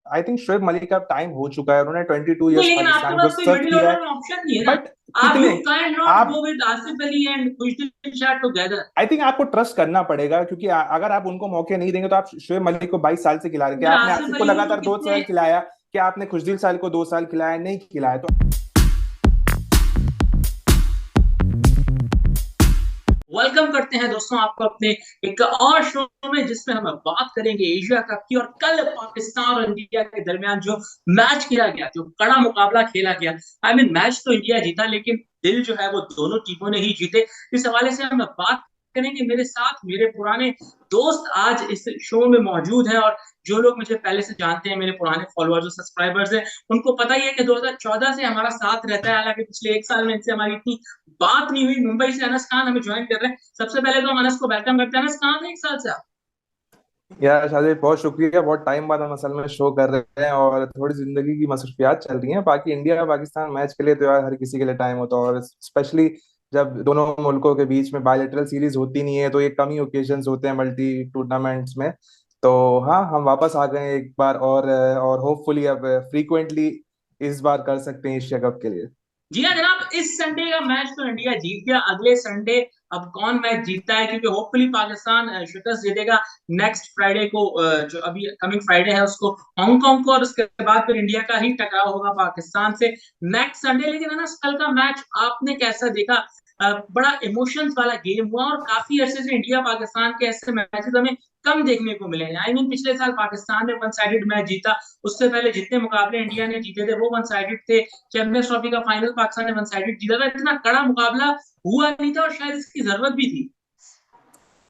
I think Shoaib Malik का time हो चुका है, उन्होंने 22 ईयर्स लेकिन आपके पाकिस्तान को पास कोई सर्व मिडिल किया ऑर्डर है। में ऑप्शन नहीं है ना। बट आप यू कितने कैन नॉट आप go with Asif Ali and Khushdil Shah together. I think आपको ट्रस्ट करना पड़ेगा, क्योंकि अगर आप उनको मौके नहीं देंगे तो आप शोएब मलिक को 22 साल से खिला रहे हैं। क्या अगर आपने आसिफ आसिफ को अली को तो लगातार दो कितने। साल खिलाया? क्या आपने खुशदिल साल को 2 साल खिलाया? नहीं खिलाया। तो वेलकम करते हैं दोस्तों आपको अपने एक और शो में, जिसमें हम बात करेंगे एशिया कप की। और कल पाकिस्तान और इंडिया के दरमियान जो मैच खेला गया, जो कड़ा मुकाबला खेला गया, मैच तो इंडिया जीता, लेकिन दिल जो है वो दोनों टीमों ने ही जीते। इस हवाले से हम बात करेंगे। मेरे साथ मेरे पुराने दोस्त आज इस शो में मौजूद हैं। और जो लोग मुझे पहले से जानते हैं, मेरे पुराने फॉलोअर्स और सब्सक्राइबर्स हैं, उनको पता ही है कि 2014 से हमारा साथ रहता है। हालांकि पिछले एक साल में इनसे हमारी इतनी बात नहीं हुई। मुंबई से अनस खान हमें ज्वाइन कर रहे हैं। सबसे पहले तो हम अनस को वेलकम करते हैं। अनस, कहाँ थे एक साल से आप? यार शादी, बहुत शुक्रिया। बहुत टाइम बाद हम असल में शो कर रहे हैं और थोड़ी जिंदगी की मसरूफियात चल रही हैं। बाकी इंडिया पाकिस्तान मैच के लिए तो यार हर किसी के लिए टाइम होता है, और स्पेशली जब दोनों मुल्कों के बीच में बायलैटरल सीरीज होती नहीं है तो ये कम ही ओकेजन्स होते हैं मल्टी टूर्नामेंट्स में। तो हाँ, हम वापस आ गए हैं एक बार और होपफुली अब फ्रीक्वेंटली इस बार कर सकते हैं एशिया कप के लिए। जी हाँ जनाब, इस संडे का मैच तो इंडिया जीत गया। अगले संडे अब कौन मैच जीतता है, क्योंकि होपफुली पाकिस्तान शिकस्त दे देगा नेक्स्ट फ्राइडे को। जो अभी कमिंग फ्राइडे है उसको हांगकांग को, और उसके बाद फिर इंडिया का ही टकराव होगा पाकिस्तान से नेक्स्ट संडे। लेकिन है ना, कल का मैच आपने कैसा देखा? बड़ा इमोशंस वाला गेम हुआ, और काफी अरसे से इंडिया पाकिस्तान के ऐसे मैचेस हमें कम देखने को मिले हैं। पिछले साल पाकिस्तान ने वन साइडेड मैच जीता, उससे पहले जितने मुकाबले इंडिया ने जीते थे वो वन साइडेड थे। चैंपियंस ट्रॉफी का फाइनल पाकिस्तान ने वन साइडेड जीता था। इतना कड़ा मुकाबला हुआ नहीं था, और शायद इसकी जरूरत भी थी।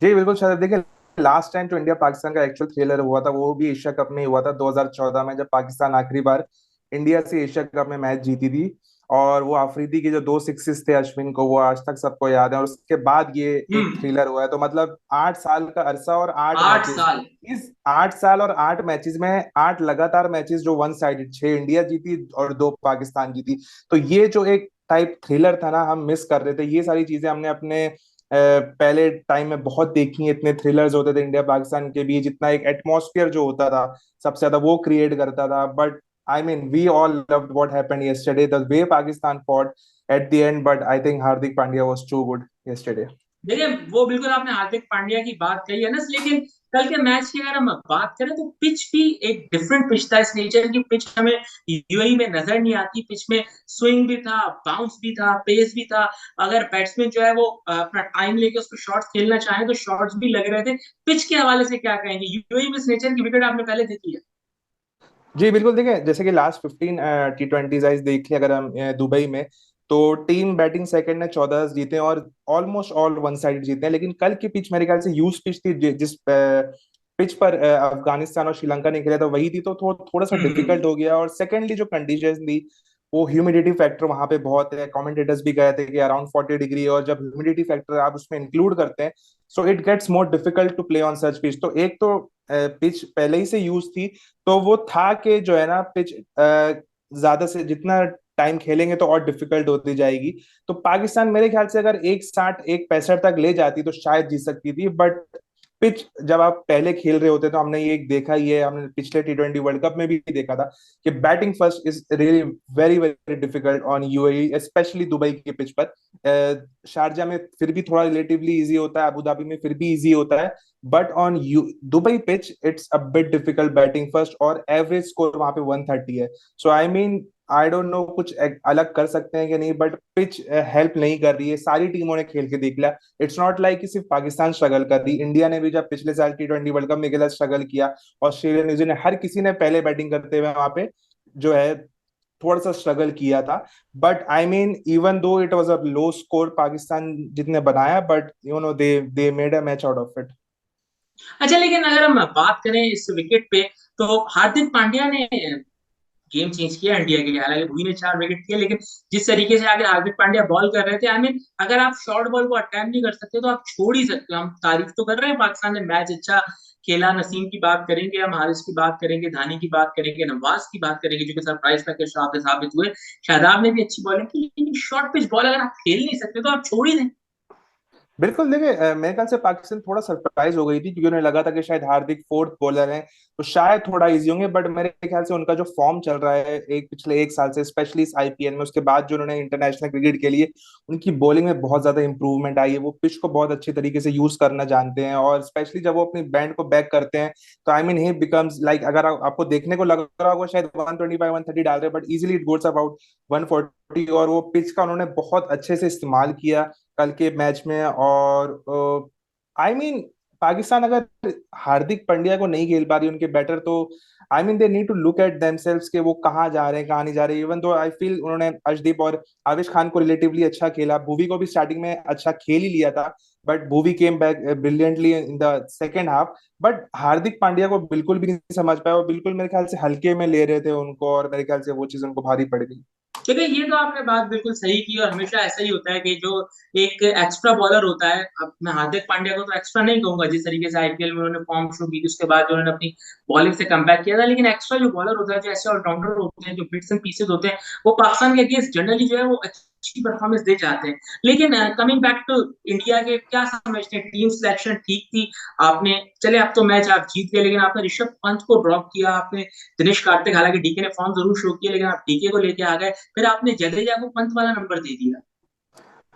जी बिल्कुल शायद। देखिए, लास्ट टाइम जो इंडिया पाकिस्तान का एक्चुअल थ्रिलर हुआ था वो भी एशिया कप में ही हुआ था 2014 में, जब पाकिस्तान आखिरी बार इंडिया से एशिया कप में मैच जीती थी। और वो अफरीदी के जो 2 सिक्सेस थे अश्विन को, वो आज तक सबको याद है। और उसके बाद ये एक हम्म। थ्रिलर हुआ है। तो मतलब 8 साल का अरसा और 8 मैचेस। 8 साल। इस 8 साल और 8 मैचेस में 8 लगातार मैचेस जो वन साइडेड, 6 इंडिया जीती और 2 पाकिस्तान जीती। तो ये जो एक टाइप थ्रिलर था ना, हम मिस कर रहे थे। ये सारी चीजें हमने अपने पहले टाइम में बहुत देखी हैं। इतने थ्रिलर्स होते थे इंडिया पाकिस्तान के बीच, इतना एक एटमॉस्फेयर जो होता था सबसे ज्यादा वो क्रिएट करता था। But I mean we all loved what happened yesterday, the way Pakistan fought at the end. But I think Hardik Pandya was too good yesterday. देखिए, वो बिल्कुल आपने हार्दिक पांड्या की बात कही है ना, लेकिन कल के मैच की अगर हम बात करें तो पिच भी एक डिफरेंट पिच था। इस नेचर की पिच हमें यूएई में नजर नहीं आती। पिच में स्विंग भी था, बाउंस भी था, पेस भी था। अगर बैट्समैन जो है वो अपना टाइम लेके उसको शॉट्स खेलना चाहे तो शॉट्स भी लग रहे थे। पिच के हवाले से क्या कहेंगे? यूएई में इस नेचर की विकेट आपने पहले देखी है? जी बिल्कुल। देखिए, जैसे कि लास्ट 15 T20 आइज देख लिया अगर हम दुबई में, तो टीम बैटिंग सेकंड ने 14 जीते और ऑलमोस्ट ऑल वन साइड जीते हैं। लेकिन कल की पिच मेरे ख्याल से यूज पिच थी, जिस पिच पर अफगानिस्तान और श्रीलंका ने खेला था वही थी। तो थोड़ा सा हम्म। डिफिकल्ट हो गया। और सेकेंडली जो कंडीशन थी, वो ह्यूमिडिटी फैक्टर वहां पे बहुत है। कमेंटेटर्स भी गए थे कि अराउंड 40 डिग्री, और जब ह्यूमिडिटी फैक्टर आप उसमें इंक्लूड करते हैं so it gets more difficult to play on such pitch. तो एक तो पिच पहले ही से यूज थी, तो वो था कि जो है ना पिच ज्यादा से जितना टाइम खेलेंगे तो और डिफिकल्ट होती जाएगी। तो पाकिस्तान मेरे ख्याल से अगर 160 165 तक ले जाती तो शायद जीत सकती थी। बट पिच जब आप पहले खेल रहे होते तो हमने ये देखा ही है, हमने पिछले T20 वर्ल्ड कप में भी देखा था कि batting first is really very very difficult on UAE, specially Dubai के पिच पर। शारजा में फिर भी थोड़ा रिलेटिवली इजी होता है, अबू धाबी में फिर भी इजी होता है। But on you Dubai pitch it's a bit difficult batting first, और एवरेज स्कोर वहां पे 130 है। So I mean I don't know कुछ अलग कर सकते हैं कि नहीं, बट पिच हेल्प नहीं कर रही है। सारी टीमों ने खेल के देख लिया। इट्स नॉट लाइक कि सिर्फ पाकिस्तान स्ट्रगल कर रही, इंडिया ने भी जब पिछले साल T20 वर्ल्ड कप में खेला स्ट्रगल किया। ऑस्ट्रेलिया, न्यूजीलैंड, हर किसी ने पहले बैटिंग करते हुए वहां पे जो है थोड़ा सा स्ट्रगल किया था। But I mean even though it was a low score Pakistan जितने बनाया, but you know they made a match out of it. अच्छा, लेकिन अगर हम बात करें इस विकेट पे, तो हार्दिक पांड्या ने गेम चेंज किया इंडिया के लिए। हालांकि भुवी ने 4 विकेट किए, लेकिन जिस तरीके से आगे हार्दिक पांड्या बॉल कर रहे थे, अगर आप शॉर्ट बॉल को अटेम्प्ट नहीं कर सकते तो आप छोड़ ही सकते हो। हम तारीफ तो कर रहे हैं, पाकिस्तान ने मैच अच्छा खेला। नसीम की बात करेंगे, हम हारिस की बात करेंगे, धानी की बात करेंगे, नवाज की बात करेंगे, जो कि सरप्राइज का के साबित हुए। शादाब ने भी अच्छी बॉलिंग की, लेकिन शॉर्ट पिच बॉल अगर आप खेल नहीं सकते तो आप छोड़ ही दें। बिल्कुल देखिए, मेरे ख्याल से पाकिस्तान थोड़ा सरप्राइज हो गई थी क्योंकि उन्हें लगा था कि शायद हार्दिक फोर्थ बॉलर हैं तो शायद थोड़ा इजी होंगे, बट मेरे ख्याल से उनका जो फॉर्म चल रहा है एक पिछले एक साल से, स्पेशली इस आईपीएल में, उसके बाद जो उन्होंने इंटरनेशनल क्रिकेट के लिए उनकी बॉलिंग में बहुत ज्यादा इंप्रूवमेंट आई है। वो पिच को बहुत अच्छे तरीके से यूज करना जानते हैं, और स्पेशली जब वो अपनी बैंड को बैक करते हैं तो I mean he becomes like, अगर आपको देखने को लग रहा होगा शायद 125 130 डाल रहे हैं, but easily it goes about 140। और वो पिच का उन्होंने बहुत अच्छे से इस्तेमाल किया कल के मैच में। और आई मीन पाकिस्तान अगर हार्दिक पांड्या को नहीं खेल पा रही उनके बैटर, तो I mean they need to look at themselves के वो कहाँ जा रहे हैं कहाँ नहीं जा रहे। इवन दो आई फील उन्होंने अर्शदीप और आविश खान को रिलेटिवली अच्छा खेला, भुवी को भी स्टार्टिंग में अच्छा खेल ही लिया था, but Bhuvi came back brilliantly in the second half. But Hardik Pandya को बिल्कुल भी नहीं समझ पाया, वो बिल्कुल मेरे ख्याल से हल्के में ले रहे थे उनको, और मेरे ख्याल से वो चीज उनको भारी पड़ गई। देखिए ये तो आपने बात बिल्कुल सही की, और हमेशा ऐसा ही होता है कि जो एक एक्स्ट्रा बॉलर होता है, अब मैं हार्दिक पांड्या को तो एक्स्ट्रा नहीं कहूंगा, जिस तरीके से आईपीएल में उन्होंने फॉर्म शो की उसके बाद जो उन्होंने अपनी बॉलिंग से कमबैक किया था, लेकिन एक्स्ट्रा जो बॉलर होता है, जो ऐसे ऑलराउंडर होते हैं, जो बिट्स एंड पीसेस होते हैं, वो पाकिस्तान के अगेंस्ट जनरली जो है वो अच्छी परफॉर्मेंस दे जाते हैं। लेकिन कमिंग बैक टू इंडिया के, क्या समझते हैं, टीम सिलेक्शन ठीक थी? आपने, चले अब तो मैच आप जीत गए, लेकिन आपने ऋषभ पंत को ड्रॉप किया, आपने दिनेश कार्तिक, हालांकि डीके ने फॉर्म जरूर शो किया, लेकिन आप डीके को लेके आ गए, फिर आपने जडेजा को पंत वाला नंबर दे दिया।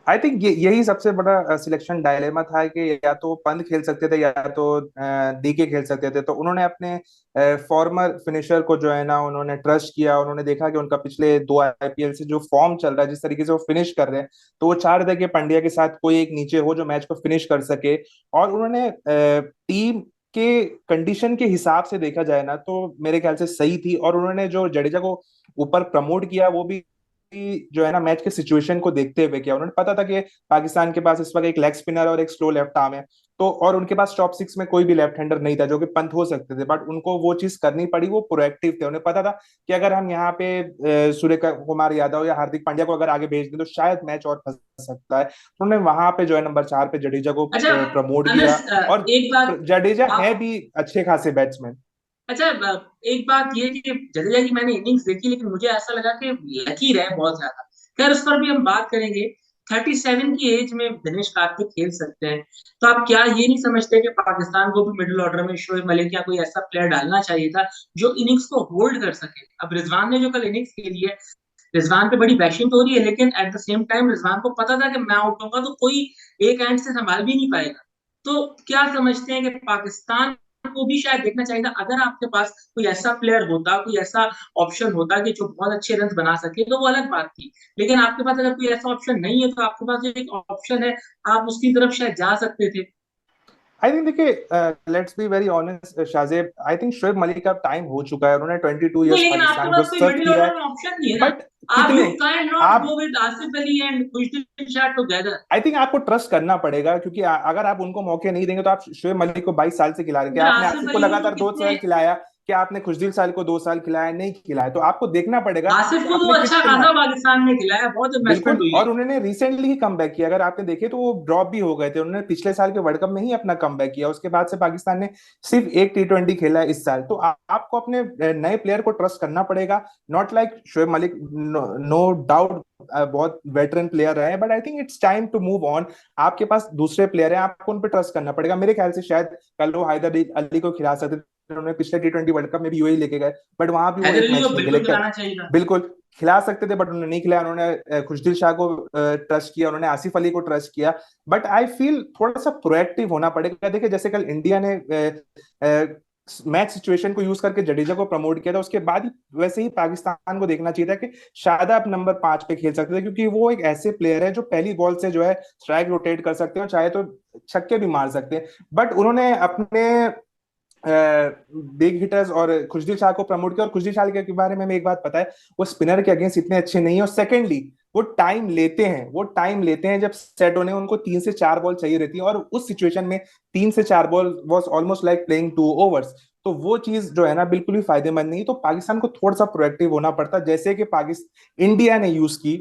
आई थिंक ये यही सबसे बड़ा सिलेक्शन डायलेमा था कि या तो पंत खेल सकते थे या तो डीके खेल सकते थे। तो उन्होंने अपने फॉर्मर फिनिशर को जो है ना उन्होंने ट्रस्ट किया। उन्होंने देखा कि उनका पिछले दो आईपीएल से जो फॉर्म चल रहा है, जिस तरीके से वो फिनिश कर रहे हैं, तो वो चाह रहे थे कि पंड्या के साथ कोई एक नीचे हो जो मैच को फिनिश कर सके। और उन्होंने टीम के कंडीशन के हिसाब से देखा जाए ना तो मेरे ख्याल से सही थी। और उन्होंने जो जडेजा को ऊपर प्रमोट किया वो भी जो है ना मैच के सिचुएशन को देखते हुए किया। उन्होंने पता था कि पाकिस्तान के पास इस वक्त एक लेग स्पिनर और एक स्लो लेफ्ट आर्म है, तो और उनके पास टॉप सिक्स में कोई भी लेफ्ट हैंडर नहीं था जो कि पंत हो सकते थे, बट उनको वो चीज करनी पड़ी। वो प्रोएक्टिव थे, उन्हें पता था कि अगर हम यहाँ पे सूर्य कुमार यादव या हार्दिक पांड्या को अगर आगे भेज दें तो शायद मैच और फंस सकता है। तो उन्होंने वहां पे जो है नंबर 4 पे जडेजा को अच्छा प्रमोट अनस, किया। और एक बात जडेजा है आप, भी अच्छे खासे बैट्समैन। अच्छा एक बात ये कि जडेजा की मैंने इनिंग्स देखी, लेकिन मुझे ऐसा लगा कि लकी रहे बहुत ज्यादा। खैर उस पर भी हम बात करेंगे। 37 की एज में दिनेश कार्तिक खेल सकते हैं, तो आप क्या ये नहीं समझते कि पाकिस्तान को भी मिडिल ऑर्डर में शोएब मलिक या कोई ऐसा प्लेयर डालना चाहिए था जो इनिंग्स को होल्ड कर सके? अब रिजवान ने जो कल इनिंग्स खेली है, रिजवान पे बड़ी बैशिंग हो रही है, लेकिन at the same time Rizwan को पता था कि मैं आउट होऊंगा तो कोई एक एंड से संभाल भी नहीं पाएगा। तो क्या समझते हैं कि पाकिस्तान को भी शायद देखना चाहिए था, अगर आपके पास कोई ऐसा प्लेयर होता, कोई ऐसा ऑप्शन होता कि जो बहुत अच्छे रन बना सके, तो वो अलग बात थी। लेकिन आपके पास अगर कोई ऐसा ऑप्शन नहीं है, तो आपके पास जो एक ऑप्शन है, आप उसकी तरफ शायद जा सकते थे। आई थिंक देखिए, let's be very honest Shahzeb, I think Shoaib Malik का टाइम हो चुका है। उन्होंने 22 ईयर्स नहीं, लेकिन आपके पाकिस्तान को पास कोई सर्व मिडिल किया ऑर्डर है। में ऑप्शन नहीं है ना। बट आप, यू कितने कैन नॉट आप, go with Asif Ali and Khushdil Shah together. I think आपको ट्रस्ट करना पड़ेगा, क्योंकि अगर आप उनको मौके नहीं देंगे तो आप शोएब मलिक को 22 साल से खिला रहे हैं। क्या यार आपने आसिफ आसिफ को अली को तो लगातार दो कितने, साल खिलाया? क्या आपने खुशदिल साल को 2 साल खिलाया? नहीं खिलाया। तो आपको देखना पड़ेगा आसिफ कि को तो आपने अच्छा कितना। खासा पाकिस्तान ने खिलाया, बहुत इन्वेस्टमेंट बिल्कुल, हुई है। और उन्होंने रिसेंटली ही कम बैक किया। अगर आपने देखे तो वो ड्रॉप भी हो गए थे, उन्होंने पिछले साल के वर्ल्ड कप में ही अपना कम बैक किया। उसके बाद से पाकिस्तान ने सिर्फ एक टी20 खेला है इस साल। तो आपको अपने नए प्लेयर को ट्रस्ट करना पड़ेगा। Not like Shoaib Malik, no doubt बहुत वेटरन प्लेयर रहे हैं, but I think it's time to move on. आपके पास दूसरे प्लेयर हैं, आपको उन पर ट्रस्ट करना पड़ेगा। मेरे ख्याल से शायद कल वो हैदर अली को खिला सकते थे, उन्होंने पिछले टी20 वर्ल्ड कप में भी यूएई लेके गए, बट वहां भी वो हैदर एक अली को मैच नहीं खेले। बिल्कुल खिलाना चाहिए था। बिल्कुल खिला सकते थे, बट उन्होंने नहीं खिलाया। उन्होंने खुशदिल शाह को ट्रस्ट किया, उन्होंने आसिफ अली को ट्रस्ट किया। बट आई फील थोड़ा सा प्रोएक्टिव होना पड़ेगा। देखिए जैसे कल इंडिया ने मैच सिचुएशन को यूज करके जडेजा को प्रमोट किया था, उसके बाद ही वैसे ही पाकिस्तान को देखना चाहिए था कि शादाब नंबर 5 पे खेल सकते थे, क्योंकि वो एक ऐसे प्लेयर है जो पहली बॉल से जो है स्ट्राइक रोटेट कर सकते हैं और चाहे तो छक्के भी मार सकते हैं। बट उन्होंने अपने बिग हिटर्स और खुशदिल शाह को प्रमोट किया। और खुशदिल शाह के बारे में हमें एक बात पता है, वो स्पिनर के अगेंस्ट इतने अच्छे नहीं है। और सेकेंडली वो टाइम लेते हैं, वो टाइम लेते हैं जब सेट होने उनको 3 से 4 बॉल चाहिए रहती है, और उस सिचुएशन में 3 से 4 ball was almost like playing 2 overs. तो वो चीज जो है ना बिल्कुल भी फायदेमंद नहीं। तो पाकिस्तान को थोड़ा सा प्रोएक्टिव होना पड़ता, जैसे कि पाकिस्तान इंडिया ने यूज की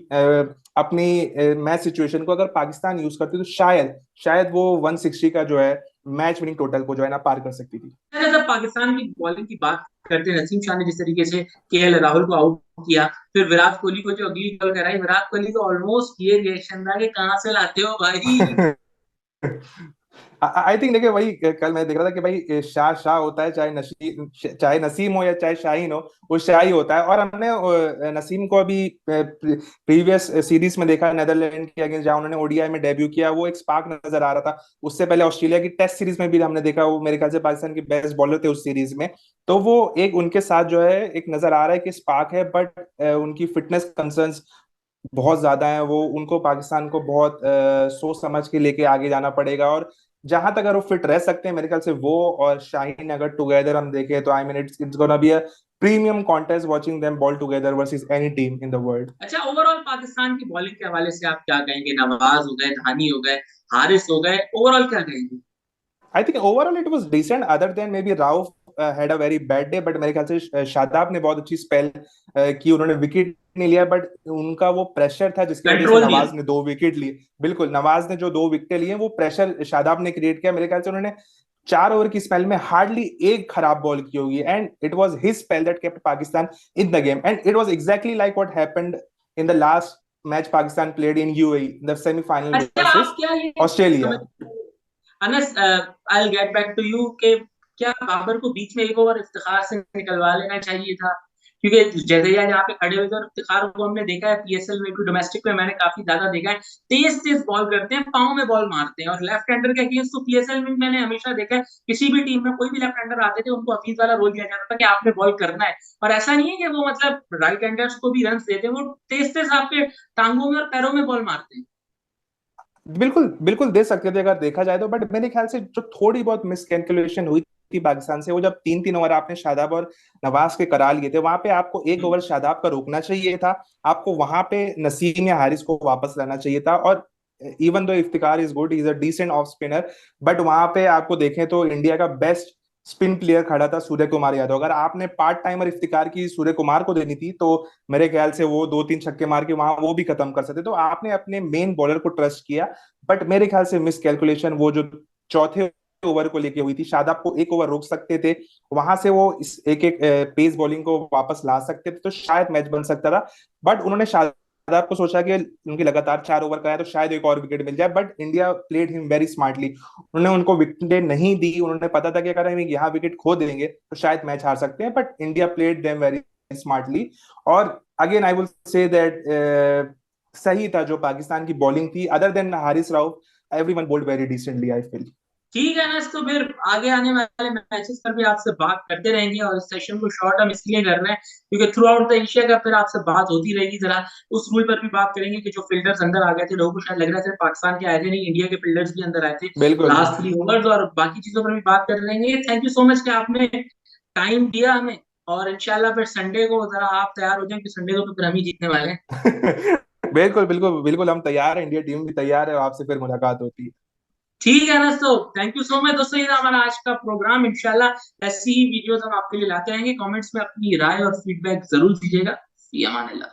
अपनी मैच सिचुएशन को। अगर पाकिस्तान यूज करती तो शायद शायद वो 160 का जो है मैच विनिंग टोटल को जो है ना पार कर सकती थी। मैंने जब पाकिस्तान की बॉलिंग की बात करते हैं, नसीम शाह ने जिस तरीके से केएल राहुल को आउट किया, फिर विराट कोहली को जो अगली बॉल कराई, विराट कोहली तो ऑलमोस्ट ये रिएक्शन था कि कहाँ से लाते हो भाई। आई थिंक देखिए वही कल मैं देख रहा था कि भाई शाह शाह होता है, चाहे नसीम हो या चाहे शाहीन हो, वो शाह ही होता है। और हमने नसीम को अभी प्रीवियस सीरीज में देखा नेदरलैंड के अगेंस्ट, जहां उन्होंने ओडीआई में डेब्यू किया, वो एक स्पार्क नजर आ रहा था। उससे पहले ऑस्ट्रेलिया की टेस्ट सीरीज में भी हमने देखा, वो मेरे ख्याल से पाकिस्तान के बेस्ट बॉलर थे उस सीरीज में। तो वो एक उनके साथ जो है एक नजर आ रहा है कि स्पार्क है, बट उनकी फिटनेस कंसर्न्स बहुत ज्यादा है। वो उनको पाकिस्तान को बहुत सोच समझ के लेके आगे जाना पड़ेगा। और जहां तक अगर वो फिट रह सकते हैं मेरे ख्याल से, वो और शाहीन अगर टुगेदर हम देखें, तो I mean it's gonna be a premium contest watching them ball together versus any team in the world. अच्छा, ओवरऑल पाकिस्तान की बॉलिंग के हवाले से आप क्या कहेंगे? नवाज हो गए, धानी हो गए, हारिस हो गए, ओवरऑल क्या कहेंगे? I think overall it was decent, other than maybe Rauf had a very bad day. But मेरे ख्याल से शादाब ने बहुत अच्छी स्पेल की, उन्होंने विकेट नहीं लिया, बट उनका वो प्रेशर था जिसकी वजह से कंट्रोल दिया। नवाज ने 2 विकेट लिए। बिल्कुल, नवाज ने जो 2 विकेट लिए, वो प्रेशर शादाब ने क्रिएट किया। मेरे ख्याल से उन्होंने 4 ओवर की स्पेल में हार्डली एक खराब बॉल की होगी, and it was his spell that kept Pakistan in the game. And it was exactly like what happened in the last match Pakistan played in UAE, the semifinal अच्छा, आप वर्सेस क्या ये Australia. Anas, I will get back to you के क्या बाबर को बीच में एक over Iftikhar से निकलवा लेना चाहिए था? क्योंकि जडेजा जहाँ पे खड़े हुए थे, और इफ्तिखार को हमने देखा है पीएसएल में भी, डोमेस्टिक में मैंने काफी ज्यादा देखा है, तेज तेज बॉल करते हैं, पाँव में बॉल मारते हैं। और लेफ्ट हैंडर के अगेंस्ट तो पीएसएल में मैंने हमेशा देखा है, किसी भी टीम में कोई भी लेफ्ट हैंडर आते थे, उनको हफीज वाला रोल दिया जाता था कि आपने बॉल करना है। और ऐसा नहीं है कि वो मतलब राइट हैंडर्स को भी रन देते हैं, वो तेज तेज आपके टांगों में और पैरों में बॉल मारते हैं। बिल्कुल बिल्कुल दे सकते थे अगर देखा जाए तो, बट मेरे ख्याल से जो थोड़ी बहुत मिसकैलकुलेशन हुई थी पाकिस्तान से, वो जब 3-3 ओवर आपने शादाब और नवाज के करा लिए थे, वहां पे आपको एक हम्म। ओवर शादाब का रोकना चाहिए था। आपको वहां पे नसीम या हारिस को वापस लाना चाहिए था। और even though Iftikhar is good, is a descent off spinner, but वहां पे आपको देखें तो इंडिया का बेस्ट स्पिन प्लेयर खड़ा था सूर्य कुमार यादव। अगर आपने पार्ट टाइमर इफ्तिकार की सूर्य कुमार को देनी थी, तो मेरे ख्याल से वो 2-3 छक्के मार के वहां वो भी खत्म कर सकते। तो आपने अपने मेन बॉलर को ट्रस्ट किया, बट मेरे ख्याल से मिस कैलकुलेशन वो जो चौथे ओवर को लेके हुई थी, शादाब को एक ओवर रोक सकते थे, वहां से वो इस एक एक पेस बॉलिंग को वापस ला सकते थे, तो शायद मैच बन सकता था। बट उन्होंने शादाब को सोचा कि उनकी लगातार 4 ओवर का है, तो शायद एक और विकेट मिल जाए। But India played him very smartly, उन्होंने उनको विकेट नहीं दी। उन्होंने पता था कि अगर हम यहाँ विकेट खो देंगे तो शायद मैच हार सकते हैं, but India played them very smartly. और again I will say that सही था जो पाकिस्तान की बॉलिंग थी, other than Haris Rauf, everyone bowled very decently I feel. ठीक है ना, तो फिर आगे आने वाले मैचेस पर भी आपसे बात करते रहेंगे, और इस सेशन को शॉर्ट हम इसलिए कर रहे हैं क्योंकि through out the Asia cup फिर आपसे बात होती रहेगी। जरा उस रूल पर भी बात करेंगे कि जो फील्डर्स अंदर आ गए थे, लोगों को शायद लग रहा है सिर्फ पाकिस्तान के आए थे, नहीं, इंडिया के फील्डर्स भी अंदर आए थे बिल्कुल लास्ट 3 ओवर्स, और बाकी चीजों पर भी बात कर रहेंगे। थैंक यू सो मच कि आपने टाइम दिया हमें। और इंशाल्लाह फिर संडे को जरा आप तैयार हो जाएं कि संडे को तो फिर हम ही जीतने वाले हैं। बिल्कुल बिल्कुल बिल्कुल, हम तैयार हैं, इंडिया टीम भी तैयार है, और आपसे फिर मुलाकात होती है। ठीक है ना, तो थैंक यू सो मच दोस्तों, ये था हमारा आज का प्रोग्राम। इंशाल्लाह ऐसी ही वीडियोस हम आपके लिए लाते रहेंगे। कमेंट्स में अपनी राय और फीडबैक जरूर दीजिएगा। फी अमान अल्लाह।